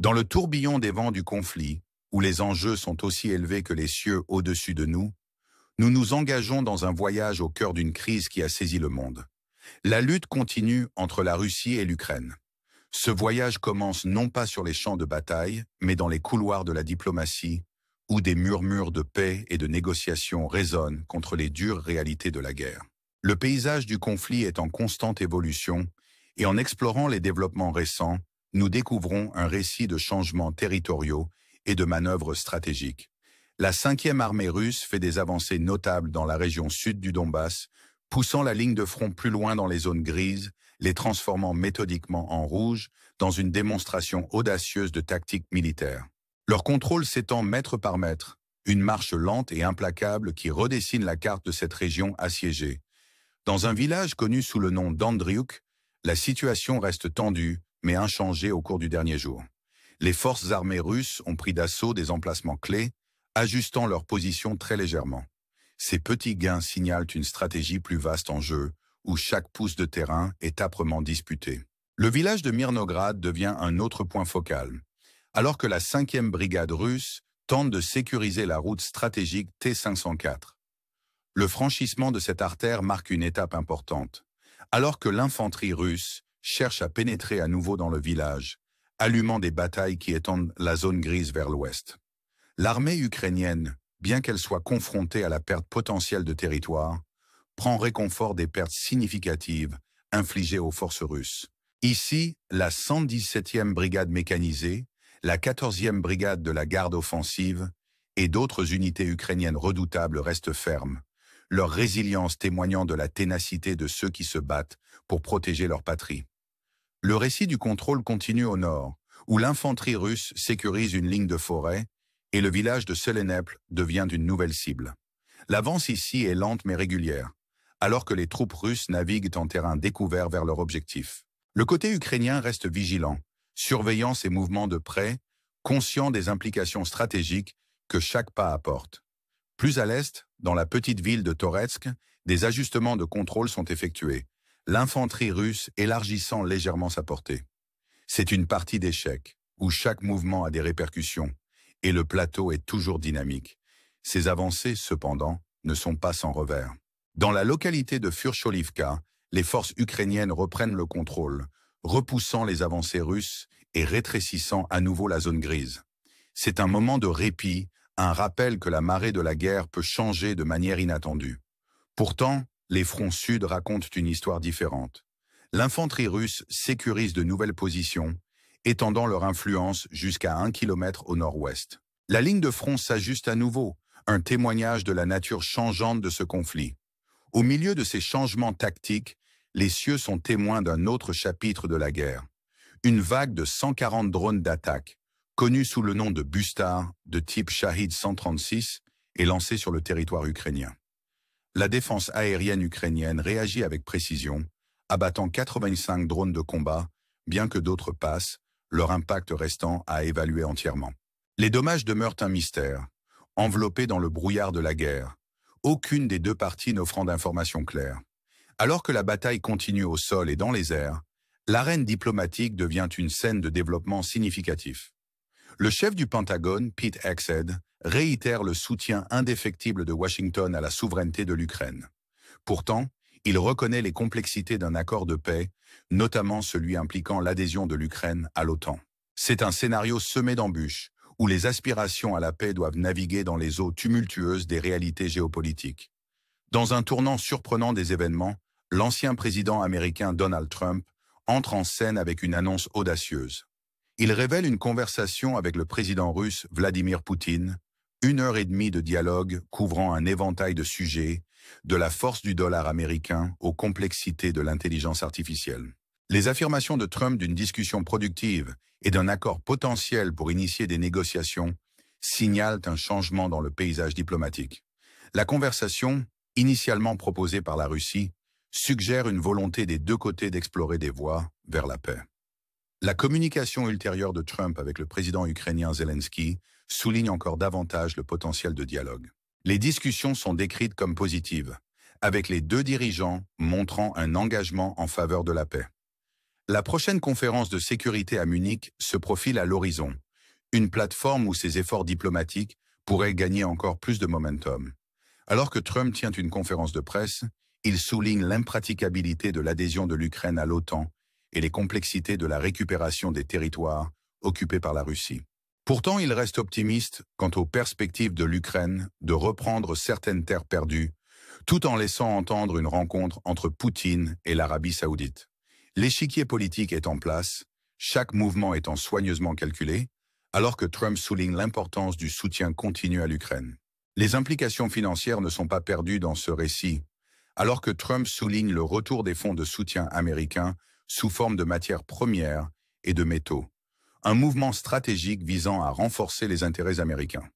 Dans le tourbillon des vents du conflit, où les enjeux sont aussi élevés que les cieux au-dessus de nous, nous nous engageons dans un voyage au cœur d'une crise qui a saisi le monde. La lutte continue entre la Russie et l'Ukraine. Ce voyage commence non pas sur les champs de bataille, mais dans les couloirs de la diplomatie, où des murmures de paix et de négociation résonnent contre les dures réalités de la guerre. Le paysage du conflit est en constante évolution, et en explorant les développements récents, nous découvrons un récit de changements territoriaux et de manœuvres stratégiques. La 5e armée russe fait des avancées notables dans la région sud du Donbass, poussant la ligne de front plus loin dans les zones grises, les transformant méthodiquement en rouge dans une démonstration audacieuse de tactique militaire. Leur contrôle s'étend mètre par mètre, une marche lente et implacable qui redessine la carte de cette région assiégée. Dans un village connu sous le nom d'Andriuk, la situation reste tendue, mais inchangée au cours du dernier jour. Les forces armées russes ont pris d'assaut des emplacements clés, ajustant leur position très légèrement. Ces petits gains signalent une stratégie plus vaste en jeu, où chaque pouce de terrain est âprement disputé. Le village de Mirnograd devient un autre point focal, alors que la 5e brigade russe tente de sécuriser la route stratégique T-504. Le franchissement de cette artère marque une étape importante, alors que l'infanterie russe cherche à pénétrer à nouveau dans le village, allumant des batailles qui étendent la zone grise vers l'ouest. L'armée ukrainienne, bien qu'elle soit confrontée à la perte potentielle de territoire, prend réconfort des pertes significatives infligées aux forces russes. Ici, la 117e brigade mécanisée, la 14e brigade de la garde offensive et d'autres unités ukrainiennes redoutables restent fermes, leur résilience témoignant de la ténacité de ceux qui se battent pour protéger leur patrie. Le récit du contrôle continue au nord, où l'infanterie russe sécurise une ligne de forêt et le village de Seleneple devient une nouvelle cible. L'avance ici est lente mais régulière, alors que les troupes russes naviguent en terrain découvert vers leur objectif. Le côté ukrainien reste vigilant, surveillant ces mouvements de près, conscient des implications stratégiques que chaque pas apporte. Plus à l'est, dans la petite ville de Toretsk, des ajustements de contrôle sont effectués, l'infanterie russe élargissant légèrement sa portée. C'est une partie d'échecs, où chaque mouvement a des répercussions, et le plateau est toujours dynamique. Ces avancées, cependant, ne sont pas sans revers. Dans la localité de Furcholivka, les forces ukrainiennes reprennent le contrôle, repoussant les avancées russes et rétrécissant à nouveau la zone grise. C'est un moment de répit, un rappel que la marée de la guerre peut changer de manière inattendue. Pourtant, les fronts sud racontent une histoire différente. L'infanterie russe sécurise de nouvelles positions, étendant leur influence jusqu'à 1 kilomètre au nord-ouest. La ligne de front s'ajuste à nouveau, un témoignage de la nature changeante de ce conflit. Au milieu de ces changements tactiques, les cieux sont témoins d'un autre chapitre de la guerre. Une vague de 140 drones d'attaque, connus sous le nom de Bustar, de type Shahid 136, est lancée sur le territoire ukrainien. La défense aérienne ukrainienne réagit avec précision, abattant 85 drones de combat, bien que d'autres passent, leur impact restant à évaluer entièrement. Les dommages demeurent un mystère, enveloppés dans le brouillard de la guerre, aucune des deux parties n'offrant d'informations claires. Alors que la bataille continue au sol et dans les airs, l'arène diplomatique devient une scène de développement significatif. Le chef du Pentagone, Pete Hegseth, réitère le soutien indéfectible de Washington à la souveraineté de l'Ukraine. Pourtant, il reconnaît les complexités d'un accord de paix, notamment celui impliquant l'adhésion de l'Ukraine à l'OTAN. C'est un scénario semé d'embûches, où les aspirations à la paix doivent naviguer dans les eaux tumultueuses des réalités géopolitiques. Dans un tournant surprenant des événements, l'ancien président américain Donald Trump entre en scène avec une annonce audacieuse. Il révèle une conversation avec le président russe Vladimir Poutine, 1 heure et demie de dialogue couvrant un éventail de sujets, de la force du dollar américain aux complexités de l'intelligence artificielle. Les affirmations de Trump d'une discussion productive et d'un accord potentiel pour initier des négociations signalent un changement dans le paysage diplomatique. La conversation, initialement proposée par la Russie, suggère une volonté des deux côtés d'explorer des voies vers la paix. La communication ultérieure de Trump avec le président ukrainien Zelensky souligne encore davantage le potentiel de dialogue. Les discussions sont décrites comme positives, avec les deux dirigeants montrant un engagement en faveur de la paix. La prochaine conférence de sécurité à Munich se profile à l'horizon, une plateforme où ses efforts diplomatiques pourraient gagner encore plus de momentum. Alors que Trump tient une conférence de presse, il souligne l'impraticabilité de l'adhésion de l'Ukraine à l'OTAN et les complexités de la récupération des territoires occupés par la Russie. Pourtant, il reste optimiste quant aux perspectives de l'Ukraine de reprendre certaines terres perdues, tout en laissant entendre une rencontre entre Poutine et l'Arabie saoudite. L'échiquier politique est en place, chaque mouvement étant soigneusement calculé, alors que Trump souligne l'importance du soutien continu à l'Ukraine. Les implications financières ne sont pas perdues dans ce récit, alors que Trump souligne le retour des fonds de soutien américains sous forme de matières premières et de métaux, un mouvement stratégique visant à renforcer les intérêts américains.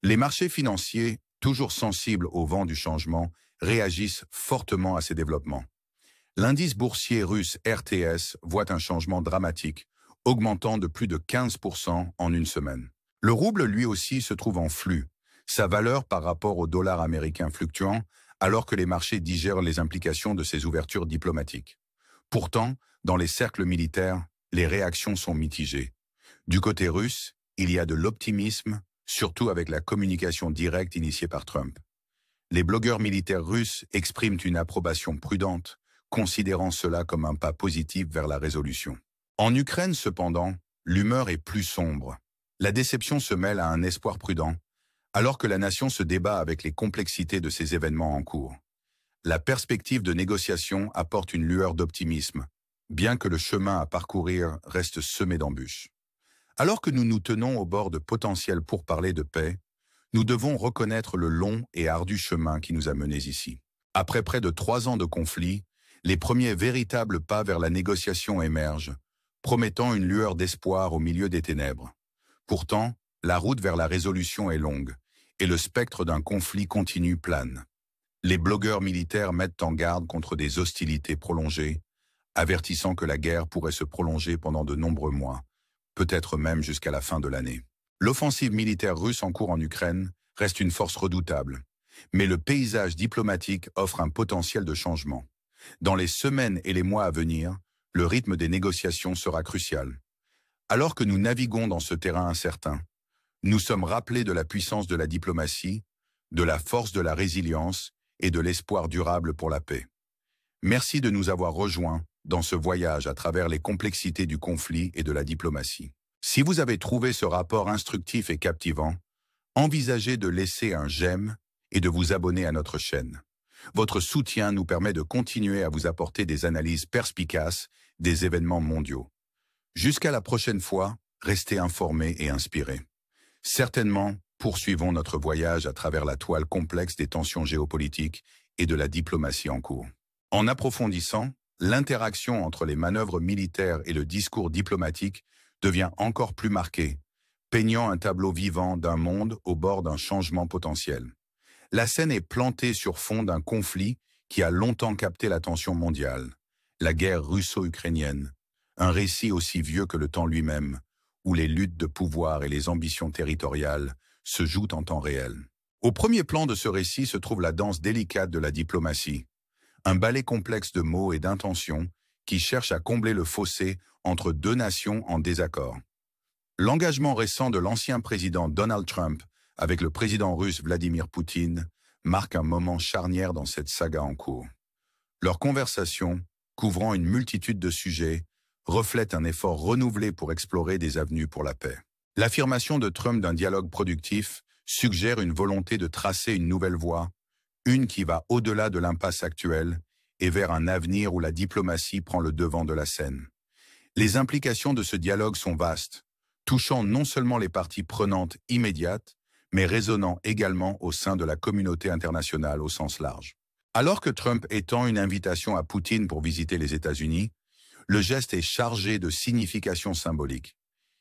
Les marchés financiers, toujours sensibles au vent du changement, réagissent fortement à ces développements. L'indice boursier russe RTS voit un changement dramatique, augmentant de plus de 15% en une semaine. Le rouble, lui aussi, se trouve en flux, sa valeur par rapport au dollar américain fluctuant, alors que les marchés digèrent les implications de ces ouvertures diplomatiques. Pourtant, dans les cercles militaires, les réactions sont mitigées. Du côté russe, il y a de l'optimisme, surtout avec la communication directe initiée par Trump. Les blogueurs militaires russes expriment une approbation prudente, considérant cela comme un pas positif vers la résolution. En Ukraine, cependant, l'humeur est plus sombre. La déception se mêle à un espoir prudent, alors que la nation se débat avec les complexités de ces événements en cours. La perspective de négociation apporte une lueur d'optimisme, bien que le chemin à parcourir reste semé d'embûches. Alors que nous nous tenons au bord de potentiels pourparlers de paix, nous devons reconnaître le long et ardu chemin qui nous a menés ici. Après près de 3 ans de conflit, les premiers véritables pas vers la négociation émergent, promettant une lueur d'espoir au milieu des ténèbres. Pourtant, la route vers la résolution est longue, et le spectre d'un conflit continu plane. Les blogueurs militaires mettent en garde contre des hostilités prolongées, avertissant que la guerre pourrait se prolonger pendant de nombreux mois, peut-être même jusqu'à la fin de l'année. L'offensive militaire russe en cours en Ukraine reste une force redoutable, mais le paysage diplomatique offre un potentiel de changement. Dans les semaines et les mois à venir, le rythme des négociations sera crucial. Alors que nous naviguons dans ce terrain incertain, nous sommes rappelés de la puissance de la diplomatie, de la force de la résilience et de l'espoir durable pour la paix. Merci de nous avoir rejoints dans ce voyage à travers les complexités du conflit et de la diplomatie. Si vous avez trouvé ce rapport instructif et captivant, envisagez de laisser un j'aime et de vous abonner à notre chaîne. Votre soutien nous permet de continuer à vous apporter des analyses perspicaces des événements mondiaux. Jusqu'à la prochaine fois, restez informés et inspirés. Certainement, poursuivons notre voyage à travers la toile complexe des tensions géopolitiques et de la diplomatie en cours. En approfondissant, l'interaction entre les manœuvres militaires et le discours diplomatique devient encore plus marquée, peignant un tableau vivant d'un monde au bord d'un changement potentiel. La scène est plantée sur fond d'un conflit qui a longtemps capté l'attention mondiale, la guerre russo-ukrainienne, un récit aussi vieux que le temps lui-même, où les luttes de pouvoir et les ambitions territoriales se jouent en temps réel. Au premier plan de ce récit se trouve la danse délicate de la diplomatie, un ballet complexe de mots et d'intentions qui cherche à combler le fossé entre 2 nations en désaccord. L'engagement récent de l'ancien président Donald Trump avec le président russe Vladimir Poutine marque un moment charnière dans cette saga en cours. Leur conversation, couvrant une multitude de sujets, reflète un effort renouvelé pour explorer des avenues pour la paix. L'affirmation de Trump d'un dialogue productif suggère une volonté de tracer une nouvelle voie, une qui va au-delà de l'impasse actuelle et vers un avenir où la diplomatie prend le devant de la scène. Les implications de ce dialogue sont vastes, touchant non seulement les parties prenantes immédiates, mais résonnant également au sein de la communauté internationale au sens large. Alors que Trump étend une invitation à Poutine pour visiter les États-Unis, le geste est chargé de signification symbolique.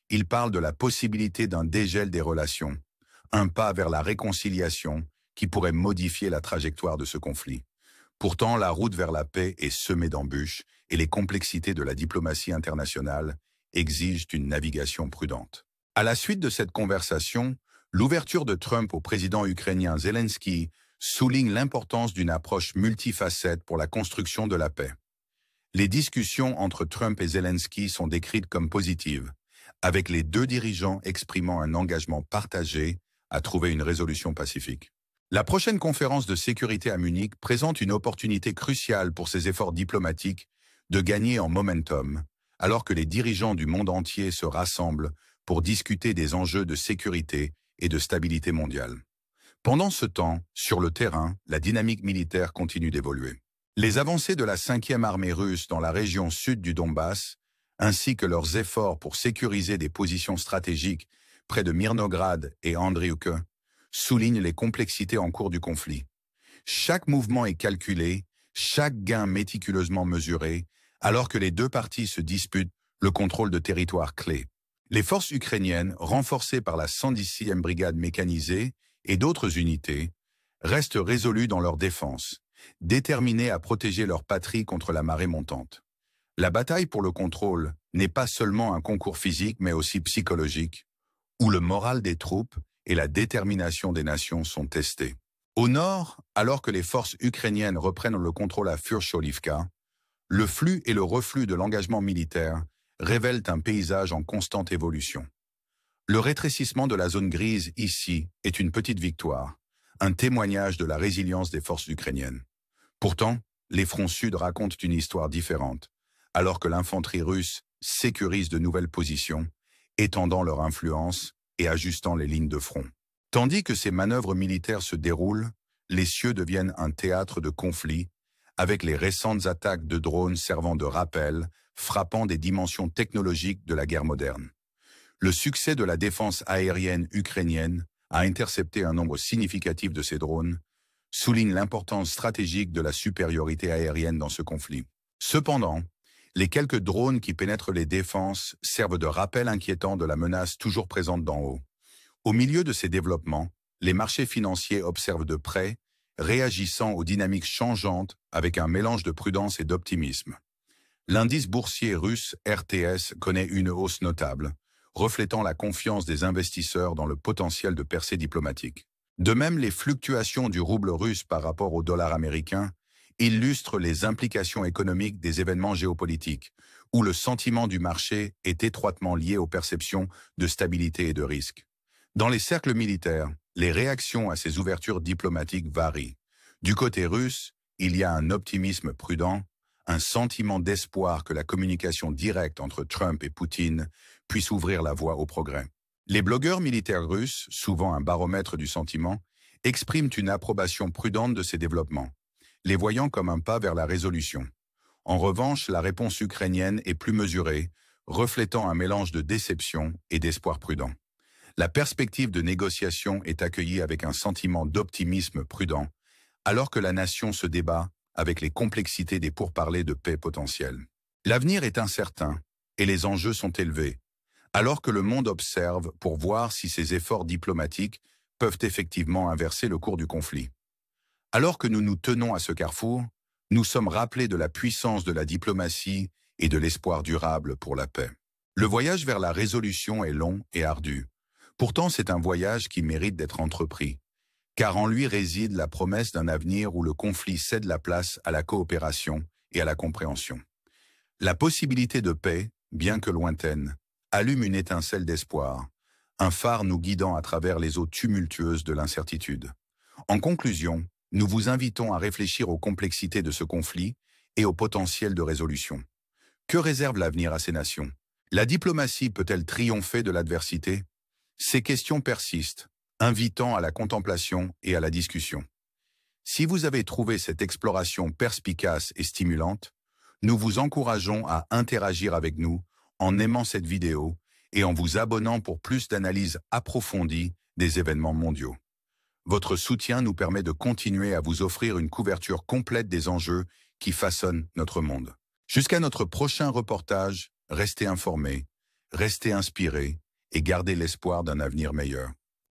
Il parle de la possibilité d'un dégel des relations, un pas vers la réconciliation qui pourrait modifier la trajectoire de ce conflit. Pourtant, la route vers la paix est semée d'embûches et les complexités de la diplomatie internationale exigent une navigation prudente. À la suite de cette conversation, l'ouverture de Trump au président ukrainien Zelensky souligne l'importance d'une approche multifacette pour la construction de la paix. Les discussions entre Trump et Zelensky sont décrites comme positives, avec les deux dirigeants exprimant un engagement partagé à trouver une résolution pacifique. La prochaine conférence de sécurité à Munich présente une opportunité cruciale pour ces efforts diplomatiques de gagner en momentum, alors que les dirigeants du monde entier se rassemblent pour discuter des enjeux de sécurité et de stabilité mondiale. Pendant ce temps, sur le terrain, la dynamique militaire continue d'évoluer. Les avancées de la 5e armée russe dans la région sud du Donbass, ainsi que leurs efforts pour sécuriser des positions stratégiques près de Mirnograd et Andriivka, soulignent les complexités en cours du conflit. Chaque mouvement est calculé, chaque gain méticuleusement mesuré, alors que les deux parties se disputent le contrôle de territoires clés. Les forces ukrainiennes, renforcées par la 110e brigade mécanisée et d'autres unités, restent résolues dans leur défense, déterminées à protéger leur patrie contre la marée montante. La bataille pour le contrôle n'est pas seulement un concours physique, mais aussi psychologique, où le moral des troupes et la détermination des nations sont testés. Au nord, alors que les forces ukrainiennes reprennent le contrôle à Furcholivka, le flux et le reflux de l'engagement militaire révèlent un paysage en constante évolution. Le rétrécissement de la zone grise ici est une petite victoire, un témoignage de la résilience des forces ukrainiennes. Pourtant, les fronts sud racontent une histoire différente, alors que l'infanterie russe sécurise de nouvelles positions, étendant leur influence et ajustant les lignes de front. Tandis que ces manœuvres militaires se déroulent, les cieux deviennent un théâtre de conflits, avec les récentes attaques de drones servant de rappel, frappant des dimensions technologiques de la guerre moderne. Le succès de la défense aérienne ukrainienne à intercepter un nombre significatif de ces drones souligne l'importance stratégique de la supériorité aérienne dans ce conflit. Cependant, les quelques drones qui pénètrent les défenses servent de rappel inquiétant de la menace toujours présente d'en haut. Au milieu de ces développements, les marchés financiers observent de près, réagissant aux dynamiques changeantes avec un mélange de prudence et d'optimisme. L'indice boursier russe RTS connaît une hausse notable, reflétant la confiance des investisseurs dans le potentiel de percée diplomatique. De même, les fluctuations du rouble russe par rapport au dollar américain illustrent les implications économiques des événements géopolitiques, où le sentiment du marché est étroitement lié aux perceptions de stabilité et de risque. Dans les cercles militaires, les réactions à ces ouvertures diplomatiques varient. Du côté russe, il y a un optimisme prudent, un sentiment d'espoir que la communication directe entre Trump et Poutine puisse ouvrir la voie au progrès. Les blogueurs militaires russes, souvent un baromètre du sentiment, expriment une approbation prudente de ces développements, les voyant comme un pas vers la résolution. En revanche, la réponse ukrainienne est plus mesurée, reflétant un mélange de déception et d'espoir prudent. La perspective de négociation est accueillie avec un sentiment d'optimisme prudent, alors que la nation se débat avec les complexités des pourparlers de paix potentiels. L'avenir est incertain et les enjeux sont élevés, alors que le monde observe pour voir si ces efforts diplomatiques peuvent effectivement inverser le cours du conflit. Alors que nous nous tenons à ce carrefour, nous sommes rappelés de la puissance de la diplomatie et de l'espoir durable pour la paix. Le voyage vers la résolution est long et ardu. Pourtant, c'est un voyage qui mérite d'être entrepris, car en lui réside la promesse d'un avenir où le conflit cède la place à la coopération et à la compréhension. La possibilité de paix, bien que lointaine, allume une étincelle d'espoir, un phare nous guidant à travers les eaux tumultueuses de l'incertitude. En conclusion, nous vous invitons à réfléchir aux complexités de ce conflit et au potentiel de résolution. Que réserve l'avenir à ces nations? La diplomatie peut-elle triompher de l'adversité? Ces questions persistent, invitant à la contemplation et à la discussion. Si vous avez trouvé cette exploration perspicace et stimulante, nous vous encourageons à interagir avec nous en aimant cette vidéo et en vous abonnant pour plus d'analyses approfondies des événements mondiaux. Votre soutien nous permet de continuer à vous offrir une couverture complète des enjeux qui façonnent notre monde. Jusqu'à notre prochain reportage, restez informés, restez inspirés et gardez l'espoir d'un avenir meilleur.